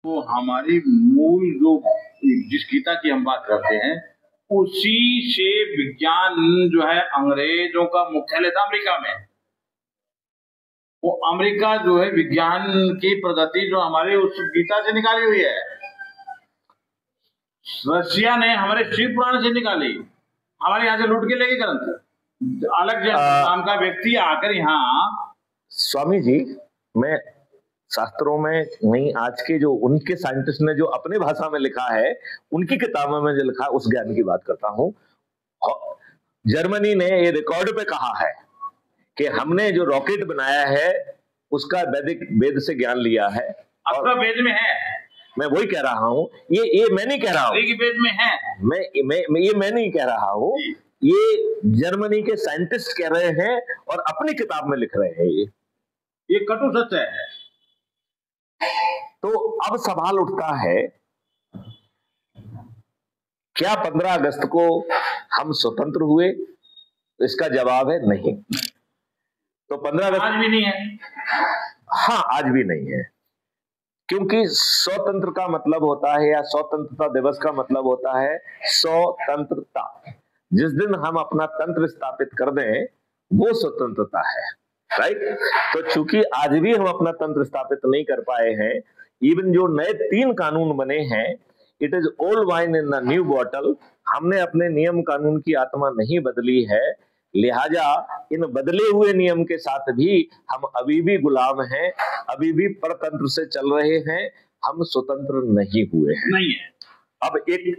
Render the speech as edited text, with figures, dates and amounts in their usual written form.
तो हमारी मूल जो जिस गीता की हम बात करते हैं उसी से विज्ञान जो है अंग्रेजों का मुख्यालय था अमेरिका में। वो अमेरिका जो है विज्ञान की प्रगति जो हमारे उस गीता से निकाली हुई है। रशिया ने हमारे शिव पुराण से निकाली, हमारे यहाँ से लूट के लेके ग्रंथ। अलग नाम का व्यक्ति आकर यहाँ। स्वामी जी, मैं शास्त्रों में नहीं, आज के जो उनके साइंटिस्ट ने जो अपने भाषा में लिखा है, उनकी किताबों में जो लिखा है, उस ज्ञान की बात करता हूं। जर्मनी ने ये रिकॉर्ड पे कहा है कि हमने जो रॉकेट बनाया है उसका वेद से ज्ञान लिया है। और वेद में है, मैं वही कह रहा हूं। ये मैं नहीं कह रहा हूं, वेद में है। मैं नहीं कह रहा हूं, ये जर्मनी के साइंटिस्ट कह रहे हैं और अपनी किताब में लिख रहे हैं। ये कटु सत्य है। तो अब सवाल उठता है, क्या 15 अगस्त को हम स्वतंत्र हुए? तो इसका जवाब है नहीं। तो 15 अगस्त आज भी नहीं है। हाँ, आज भी नहीं है, क्योंकि स्वतंत्र का मतलब होता है, या स्वतंत्रता दिवस का मतलब होता है स्वतंत्रता। जिस दिन हम अपना तंत्र स्थापित कर दें वो स्वतंत्रता है, राइट। तो चूंकि आज भी हम अपना तंत्र स्थापित नहीं कर पाए हैं, इवन जो नए 3 कानून बने हैं, it is old wine in the new bottle. हमने अपने नियम कानून की आत्मा नहीं बदली है, लिहाजा इन बदले हुए नियम के साथ भी हम अभी भी गुलाम हैं, अभी भी परतंत्र से चल रहे हैं, हम स्वतंत्र नहीं हुए हैं। नहीं है। अब एक